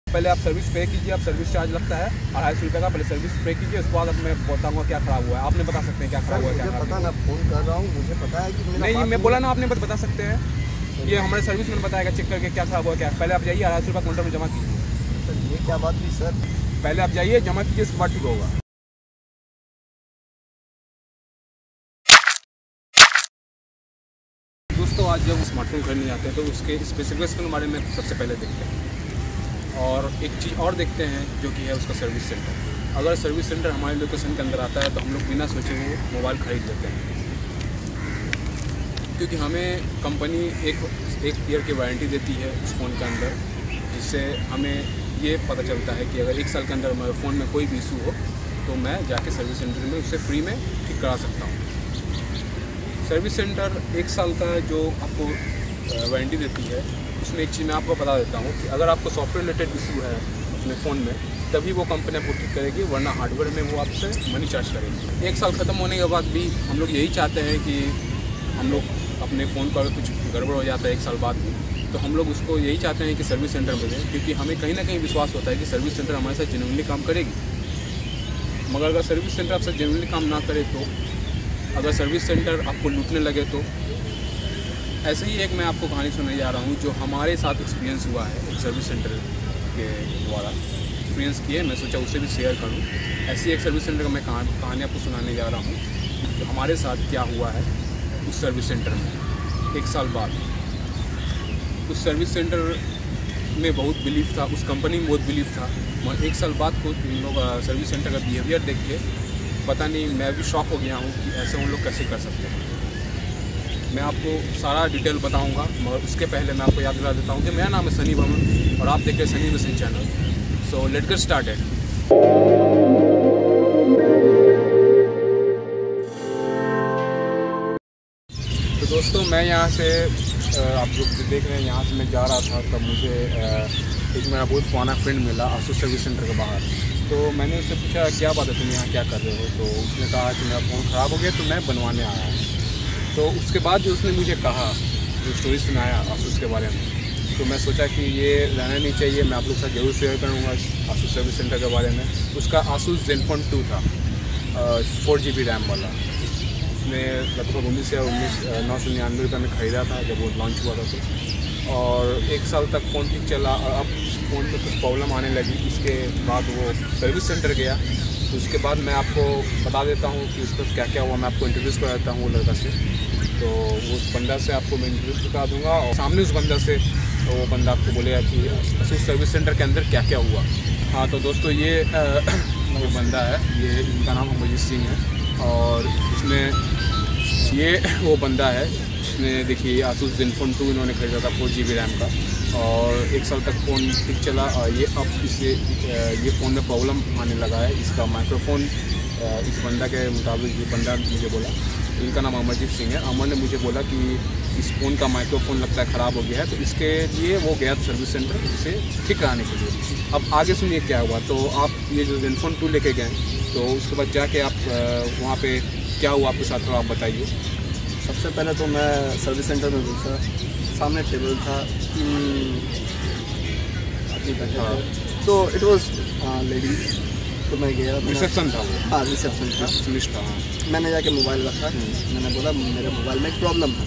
पहले आप सर्विस पे कीजिए, आप सर्विस चार्ज लगता है 250 रुपये का। पहले सर्विस पे कीजिए, उसके बाद अब मैं बताऊँगा क्या खराब हुआ है। आपने बता सकते हैं क्या खराब हुआ है, क्या पता ना, फोन कर रहा हूँ, मुझे पता है कि नहीं, मैं बोला ना, आपने बता सकते हैं। ये हमारे सर्विस मैन बताएगा चेक करके क्या खराब हुआ क्या। पहले आप जाइए 250 रुपये काउंटर में जमा कीजिए। सर ये क्या बात हुई सर? पहले आप जाइए, जमा कीजिए, उसके बाद ठीक होगा। दोस्तों, आज जब स्मार्टफोन खरीदने जाते हैं तो उसके स्पेसिफिकेशन के बारे में सबसे पहले देखते हैं, और एक चीज़ और देखते हैं जो कि है उसका सर्विस सेंटर। अगर सर्विस सेंटर हमारे लोकेशन के अंदर आता है तो हम लोग बिना सोचे हुए मोबाइल ख़रीद लेते हैं, क्योंकि हमें कंपनी एक ईयर की वारंटी देती है उस फ़ोन के अंदर, जिससे हमें ये पता चलता है कि अगर 1 साल के अंदर हमारे फ़ोन में कोई भी इशू हो तो मैं जाके सर्विस सेंटर में उससे फ्री में ठीक करा सकता हूँ। सर्विस सेंटर 1 साल का जो आपको वारंटी देती है, उसमें एक चीज़ मैं आपको बता देता हूँ कि अगर आपको सॉफ्टवेयर रिलेटेड इशू है अपने फ़ोन में, तभी वो कंपनी आपको ठीक करेगी, वरना हार्डवेयर में वो आपसे मनी चार्ज करेगी। 1 साल ख़त्म होने के बाद भी हम लोग यही चाहते हैं कि हम लोग अपने फ़ोन का अगर कुछ गड़बड़ हो जाता है 1 साल बाद भी, तो हम लोग उसको यही चाहते हैं कि सर्विस सेंटर में दें, क्योंकि हमें कहीं ना कहीं विश्वास होता है कि सर्विस सेंटर हमारे साथ जेन्युइनली काम करेगी। मगर अगर सर्विस सेंटर आपसे जेन्युइनली काम ना करे, तो अगर सर्विस सेंटर आपको लूटने लगे, तो ऐसे ही एक मैं आपको कहानी सुनाने जा रहा हूँ जो हमारे साथ एक्सपीरियंस हुआ है। एक सर्विस सेंटर के द्वारा एक्सपीरियंस किए, मैं सोचा उससे भी शेयर करूँ। ऐसी एक सर्विस सेंटर का मैं कहानी आपको सुनाने जा रहा हूँ तो हमारे साथ क्या हुआ है उस सर्विस सेंटर में 1 साल बाद। उस सर्विस सेंटर में बहुत बिलीव था, उस कंपनी में बहुत बिलीव था, मगर 1 साल बाद को उन लोग सर्विस सेंटर का बिहेवियर देख के पता नहीं, मैं भी शॉक हो गया हूँ कि ऐसे उन लोग कैसे कर सकते हैं। मैं आपको सारा डिटेल बताऊंगा, मगर उसके पहले मैं आपको याद दिला देता हूँ कि मेरा नाम है सनी बर्मन और आप देख रहे हैं Sunny mission channel. So let's get started. तो दोस्तों, मैं यहाँ से आप लोग देख रहे हैं, यहाँ से मैं जा रहा था, तब मुझे एक मेरा बहुत पुराना फ्रेंड मिला आसूस सर्विस सेंटर के बाहर। तो मैंने उससे पूछा क्या बात है, तुम यहाँ क्या कर रहे हो? तो उसने कहा कि मेरा फ़ोन ख़राब हो गया तो मैं बनवाने आया हूँ। तो उसके बाद जो उसने मुझे कहा, जो स्टोरी सुनाया आसूस के बारे में, तो मैं सोचा कि ये रहना नहीं चाहिए, मैं आप लोग के साथ जरूर शेयर करूँगा आसूस सर्विस सेंटर के बारे में। उसका आसूस ज़ेनफोन 2 था, 4 GB रैम वाला। उसने लगभग 1999 रुपये में ख़रीदा था जब वो लॉन्च हुआ था तो, और 1 साल तक फ़ोन ठीक चला, और अब फ़ोन में कुछ प्रॉब्लम आने लगी। इसके बाद वो सर्विस सेंटर गया, तो उसके बाद मैं आपको बता देता हूँ कि उसका क्या क्या हुआ। मैं आपको इंट्रोड्यूस करा देता हूँ वो लड़का से। तो उस बंदा से आपको मैं इंट्रोड्यूस करा दूँगा, और सामने उस बंदा से तो वो बंदा आपको बोलेगा कि उस सर्विस सेंटर के अंदर क्या क्या हुआ। हाँ, तो दोस्तों, ये वो बंदा है, ये इनका नाम अमरजीत सिंह है, और इसमें ये वो बंदा है जिसने, देखिए, आसूस ज़ेनफोन 2 इन्होंने खरीदा था 4 GB रैम का, और 1 साल तक फ़ोन ठीक चला। और ये अब इसे ये फ़ोन में प्रॉब्लम आने लगा है, इसका माइक्रोफोन। इस बंदा के मुताबिक, ये बंदा मुझे बोला, इनका नाम अमरजीत सिंह है। अमर ने मुझे बोला कि इस फ़ोन का माइक्रोफोन लगता है ख़राब हो गया है, तो इसके लिए वो गया सर्विस सेंटर इसे ठीक कराने के लिए। अब आगे सुनिए क्या हुआ। तो आप ये जो ज़ेनफोन 2 लेके गए, तो उसके बाद जाके आप वहाँ पे क्या हुआ आपके साथ, थोड़ा आप बताइए। सबसे पहले तो मैं सर्विस सेंटर में घुसा, सामने टेबल था, 3 आदमी बैठे थे, तो इट वॉज लेडीज़। तो मैं गया, रिसेप्शन था वो? हाँ, रिसेप्शन था, रिसेप्शनिस्ट था। मैंने जाके मोबाइल रखा, मैंने बोला मेरे मोबाइल में एक प्रॉब्लम है,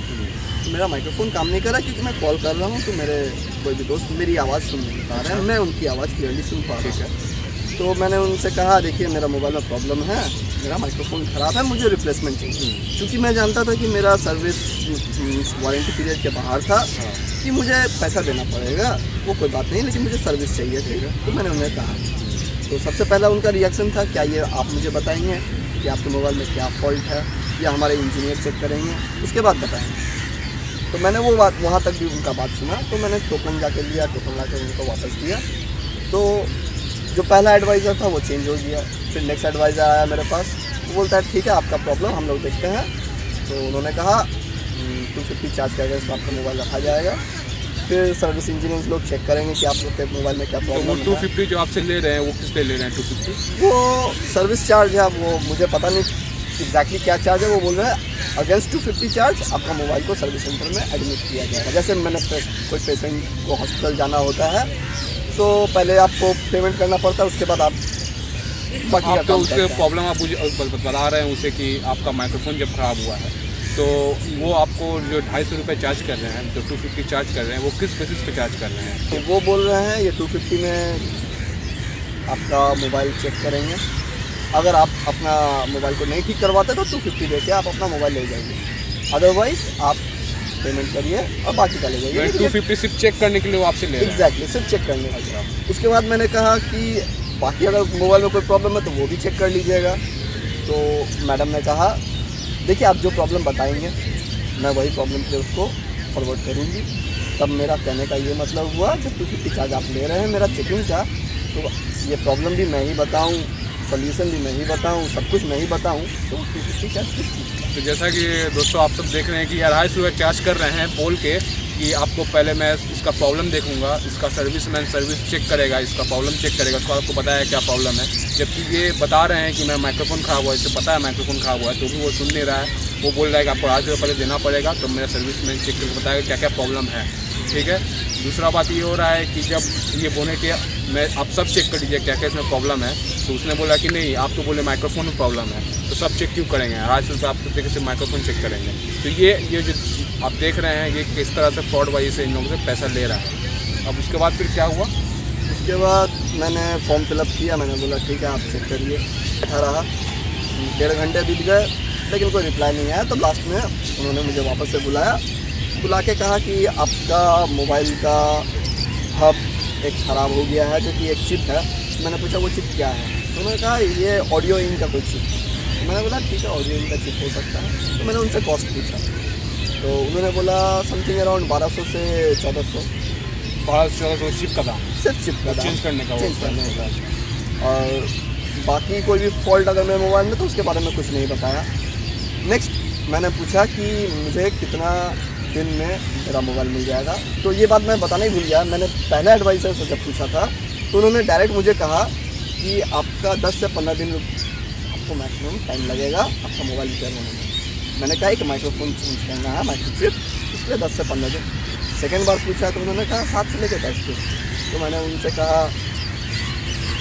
तो मेरा माइक्रोफोन काम नहीं कर रहा, क्योंकि मैं कॉल कर रहा हूँ तो मेरे कोई भी दोस्त मेरी आवाज़ सुन नहीं पा रहे हैं, मैं उनकी आवाज़ क्लियरली सुन पा रहा हूँ। तो मैंने उनसे कहा, देखिए मेरा मोबाइल में प्रॉब्लम है, मेरा माइक्रोफोन ख़राब है, मुझे रिप्लेसमेंट चाहिए। क्योंकि मैं जानता था कि मेरा सर्विस वारंटी पीरियड के बाहर था, कि मुझे पैसा देना पड़ेगा, वो कोई बात नहीं, लेकिन मुझे सर्विस चाहिए थी। तो मैंने उन्हें कहा, तो सबसे पहला उनका रिएक्शन था, क्या ये आप मुझे बताएंगे कि आपके मोबाइल में क्या फॉल्ट है, या हमारे इंजीनियर चेक करेंगे, उसके बाद बताएंगे। तो मैंने वो बात, वहाँ तक भी उनका बात सुना। तो मैंने टोकन जाके लिया, टोकन ला कर उनको वापस दिया। तो जो पहला एडवाइज़र था वो चेंज हो गया, फिर नेक्स्ट एडवाइज़र आया मेरे पास, वो बोलता है ठीक है, आपका प्रॉब्लम हम लोग देखते हैं। तो उन्होंने कहा 250 चार्ज करेगा, इसको आपका मोबाइल रखा जाएगा, फिर सर्विस इंजीनियर्स लोग चेक करेंगे कि आप लोग के मोबाइल में क्या प्रॉब्लम है। तो वो 250 जो आपसे ले रहे हैं, वो किस पे ले रहे हैं 250? वो सर्विस चार्ज है, वो मुझे पता नहीं एग्जैक्टली क्या चार्ज है। वो बोल रहे हैं अगेंस्ट 250 चार्ज आपका मोबाइल को सर्विस सेंटर में एडमिट किया जाएगा। जैसे मैंने कोई पेशेंट को हॉस्पिटल जाना होता है, तो पहले आपको पेमेंट करना पड़ता है, उसके बाद आप बाकी का तो काम उसके करते हैं। प्रॉब्लम आप मुझे बता रहे हैं उसे कि आपका माइक्रोफोन जब ख़राब हुआ है तो वो आपको जो 250 रुपये चार्ज कर रहे हैं, जो 250 चार्ज कर रहे हैं, वो किस बेसिस पे चार्ज कर रहे हैं? तो वो बोल रहे हैं ये 250 में आपका मोबाइल चेक करेंगे, अगर आप अपना मोबाइल को नहीं ठीक करवाते तो 250 दे के आप अपना मोबाइल ले जाइए, अदरवाइज़ आप पेमेंट करिए और बाकी का ले जाइए। 250 सिर्फ चेक करने के लिए वो आपसे ले रहे हैं? एग्जैक्टली, सिर्फ चेक करने का। उसके बाद मैंने कहा कि बाकी अगर मोबाइल में कोई प्रॉब्लम है तो वो भी चेक कर लीजिएगा। तो मैडम ने कहा देखिए आप जो प्रॉब्लम बताएंगे मैं वही प्रॉब्लम पे उसको फॉरवर्ड करूँगी। तब मेरा कहने का ये मतलब हुआ कि 250 चार्ज आप ले रहे हैं मेरा चेकिंग का, तो ये प्रॉब्लम भी मैं ही बताऊँ, सोल्यूशन भी मैं ही बताऊँ, सब कुछ मैं ही बताऊँ, तो 250 चार्ज किस चीज़ का? तो जैसा कि दोस्तों आप सब देख रहे हैं कि 250 रुपये चार्ज कर रहे हैं बोल के कि आपको पहले मैं इसका प्रॉब्लम देखूंगा, इसका सर्विसमैन सर्विस चेक करेगा, इसका प्रॉब्लम चेक करेगा, उसको आपको बताया क्या प्रॉब्लम है। जबकि ये बता रहे हैं कि मेरा माइक्रोफोन ख़राब हुआ है, इसे पता है माइक्रोफोन ख़राब हुआ है, तो भी वो सुन नहीं रहा है। वो बोल रहा है कि आपको 250 रुपये पहले देना पड़ेगा, तो मेरा सर्विसमैन चेक करके बताएगा क्या क्या प्रॉब्लम है। ठीक है, दूसरा बात ये हो रहा है कि जब ये बोले कि मैं आप सब चेक कर लीजिए क्या क्या इसमें प्रॉब्लम है, तो उसने बोला कि नहीं आप तो बोले माइक्रोफोन में प्रॉब्लम है, तो सब चेक क्यों करेंगे? 250 रुपये आप तो देखिए सिर्फ माइक्रोफोन चेक करेंगे। तो ये जो आप देख रहे हैं ये किस तरह से फ्रॉड वाइज से इन लोगों से पैसा ले रहा है। अब उसके बाद फिर क्या हुआ? उसके बाद मैंने फॉर्म फिलअप किया, मैंने बोला ठीक है आप चेक करिए। बैठा रहा, 1.5 घंटे बीत गए लेकिन कोई रिप्लाई नहीं आया। तो लास्ट में उन्होंने मुझे वापस से बुला के कहा कि आपका मोबाइल का हब एक ख़राब हो गया है, जो कि एक चिप है। मैंने पूछा वो चिप क्या है, तो उन्होंने कहा ये ऑडियो इन का कोई चिप है। तो मैंने बोला ठीक है ऑडियो इन का चिप हो सकता है। तो मैंने उनसे कॉस्ट पूछा, तो उन्होंने बोला समथिंग अराउंड 1200 से 1400। 1200 चिप का दाम, सिर्फ चिप का दाम चेंज करने का, चेंज करने का। और बाकी कोई भी फॉल्ट अगर मेरे मोबाइल में तो उसके बारे में कुछ नहीं बताया। नेक्स्ट मैंने पूछा कि मुझे कितना दिन में मेरा मोबाइल मिल जाएगा, तो ये बात मैं बताना ही भूल गया। मैंने पहले एडवाइज़र से जब पूछा था तो उन्होंने डायरेक्ट मुझे कहा कि आपका 10 से 15 दिन आपको मैक्सिमम टाइम लगेगा आपका मोबाइल रिपेयर होने में। मैंने कहा कि माइक्रोफोन चेंज करना है माइक्रोचिप, इसलिए 10 से 15 दिन। सेकेंड बार पूछा तो उन्होंने कहा 7 से लेकर 10 दिन। तो मैंने उनसे कहा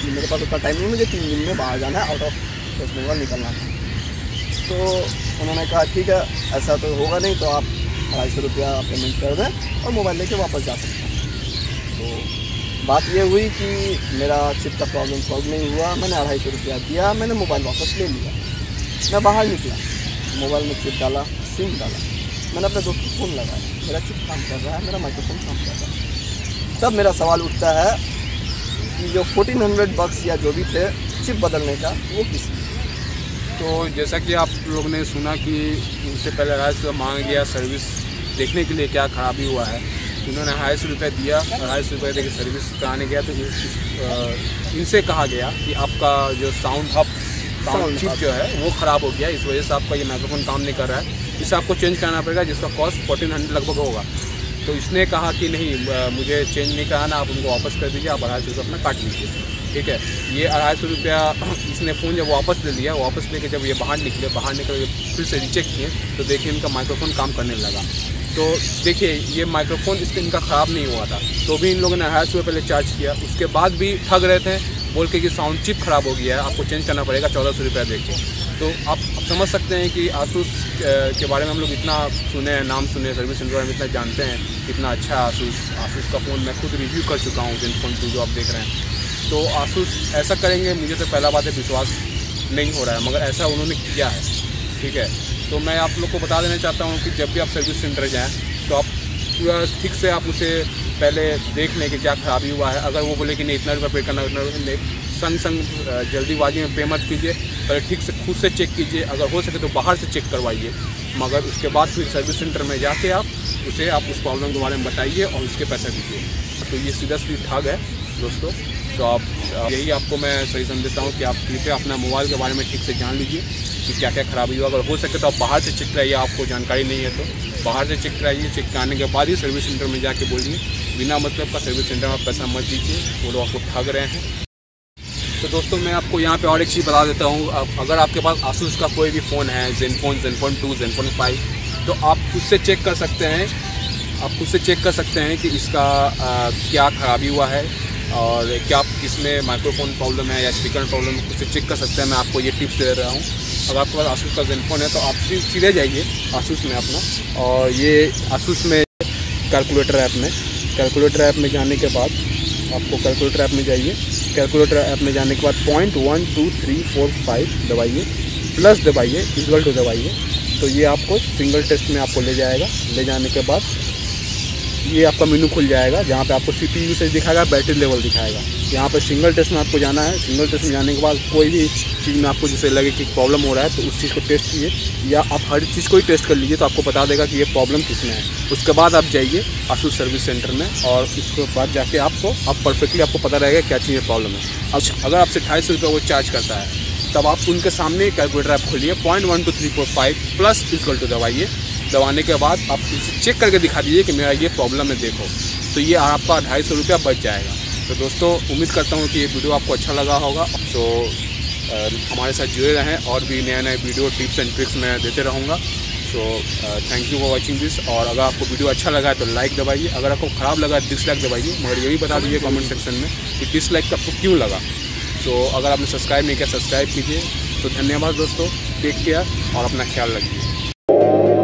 कि मेरे पास उतना टाइम नहीं, मुझे 3 दिन में बाहर जाना है, आउट ऑफ वेस्ट बंगाल निकलना था। तो उन्होंने कहा ठीक है ऐसा तो होगा नहीं, तो आप 250 रुपया पेमेंट कर दें और मोबाइल लेके वापस जा सकते हैं। तो बात ये हुई कि मेरा चिप का प्रॉब्लम सॉल्व नहीं हुआ, मैंने 250 रुपया दिया, मैंने मोबाइल वापस ले लिया। मैं बाहर निकला, मोबाइल में चिप डाला, सिम डाला, मैंने अपने दोस्त को फ़ोन लगाया, मेरा चिप काम कर रहा है, मेरा माइक्रोफोन काम कर रहा है। तब मेरा सवाल उठता है कि जो 1400 बक्स या जो भी थे चिप बदलने का वो किस लिए? तो जैसा कि आप लोग ने सुना कि उनसे पहले 250 रुपये मांग गया सर्विस देखने के लिए क्या खराबी हुआ है। इन्होंने 250 रुपये दिया और 250 रुपये देकर सर्विस कराने गया, तो इनसे कहा गया कि आपका जो साउंड चिप जो है वो ख़राब हो गया, इस वजह से आपका ये माइक्रोफोन काम नहीं कर रहा है, इसे आपको चेंज करना पड़ेगा, जिसका कॉस्ट 1400 लगभग होगा। तो इसने कहा कि नहीं मुझे चेंज नहीं कराना, आप उनको वापस कर दीजिए, आप 250 रुपये अपना काट लीजिए। ठीक है, ये 250 रुपया इसने फ़ोन जब वापस ले लिया, वापस लेके जब ये बाहर निकले फिर से रीचेक किए तो देखिए इनका माइक्रोफोन काम करने लगा। तो देखिए ये माइक्रोफोन इनका ख़राब नहीं हुआ था, तो भी इन लोगों ने 250 रुपये पहले चार्ज किया, उसके बाद भी ठग रहे थे बोल के कि साउंड चिप ख़राब हो गया है, आपको चेंज करना पड़ेगा 1400 रुपया देके। तो आप समझ सकते हैं कि आसूस के बारे में हम लोग इतना सुने हैं, नाम सुने, सर्विस सेंटर बारे में इतना जानते हैं, कितना अच्छा आसूस का फ़ोन मैं खुद रिव्यू कर चुका हूँ ज़ेनफोन 2 जो आप देख रहे हैं। तो आसूस ऐसा करेंगे मुझे तो पहला बात है विश्वास नहीं हो रहा है, मगर ऐसा उन्होंने किया है। ठीक है, तो मैं आप लोग को बता देना चाहता हूँ कि जब भी आप सर्विस सेंटर जाएँ तो आप पूरा ठीक से आप उसे पहले देख लें कि क्या खराबी हुआ है। अगर वो बोले कि नहीं इतना रुपया पे करना, इतना रुपया संग जल्दीबाजी में पे मत कीजिए, पहले ठीक से खुद से चेक कीजिए, अगर हो सके तो बाहर से चेक करवाइए, मगर उसके बाद फिर सर्विस सेंटर में जाके आप उस प्रॉब्लम के बारे में बताइए और उसके पैसे दीजिए। तो ये सीधा सीधी ठग है दोस्तों। तो आप यही आपको मैं सही समझता हूँ कि आप कृपया अपना मोबाइल के बारे में ठीक से जान लीजिए कि क्या क्या खराबी हुआ। अगर हो सके तो आप बाहर से चेक कराइए, आपको जानकारी नहीं है तो बाहर से चेक कराइए, चेक कराने के बाद ही सर्विस सेंटर में जाके बोलिए। बिना मतलब का सर्विस सेंटर में पैसा मत दीजिए, वो लोग आपको ठग रहे हैं। तो दोस्तों मैं आपको यहाँ पे और एक चीज़ बता देता हूँ, अगर आपके पास आसूस का कोई भी फ़ोन है, ज़ेनफोन 2, ज़ेनफोन 5, तो आप उससे चेक कर सकते हैं, कि इसका क्या ख़राबी हुआ है, और क्या आप इसमें माइक्रोफोन प्रॉब्लम है या स्पीकर प्रॉब्लम है उससे चेक कर सकते हैं। मैं आपको ये टिप्स दे रहा हूँ। अगर आपके पास आसूस का ज़ेनफोन है तो आप सीधे जाइए आसूस में अपना, और ये आसूस में कैलकुलेटर ऐप में जाने के बाद आपको कैलकुलेटर ऐप में जाइए। कैलकुलेटर ऐप में जाने के बाद पॉइंट 1 2 3 4 5 दबाइए, प्लस दबाइए, इक्वल टू दबाइए, तो ये आपको सिंगल टेस्ट में आपको ले जाएगा। ले जाने के बाद ये आपका मेनू खुल जाएगा जहाँ पे आपको CPU यूसेज दिखाएगा, बैटरी लेवल दिखाएगा। यहाँ पे सिंगल टेस्ट में आपको जाना है। सिंगल टेस्ट में जाने के बाद कोई भी चीज़ में आपको जैसे लगे कि प्रॉब्लम हो रहा है तो उस चीज़ को टेस्ट कीजिए, या आप हर चीज़ को ही टेस्ट कर लीजिए तो आपको बता देगा कि ये प्रॉब्लम किस में है। उसके बाद आप जाइए आसूस सर्विस सेंटर में, और उसके बाद जाके आप परफेक्टली आपको पता रहेगा क्या चीज़ में प्रॉब्लम है। अब अगर आपसे 250 रुपये वो चार्ज करता है तब आप उनके सामने कैलकुलेटर ऐप खोलिए, पॉइंट 1 2 3 4 5 प्लस इक्वल टू दबाइए। दबाने के बाद आप इसे चेक करके दिखा दीजिए कि मेरा ये प्रॉब्लम है देखो, तो ये आपका 250 रुपया बच जाएगा। तो दोस्तों उम्मीद करता हूँ कि ये वीडियो आपको अच्छा लगा होगा। तो हमारे साथ जुड़े रहें, और भी नए वीडियो टिप्स एंड ट्रिक्स मैं देते रहूँगा। So thank you for watching this. और अगर आपको वीडियो अच्छा लगा है तो लाइक दबाइए, अगर आपको ख़राब लगा डिसलाइक दबाइए, मगर ये भी बता दीजिए कमेंट सेक्शन में कि डिसलाइक आपको क्यों लगा। तो अगर आपने सब्सक्राइब नहीं किया सब्सक्राइब कीजिए। तो धन्यवाद दोस्तों, टेक केयर और अपना ख्याल रखिए।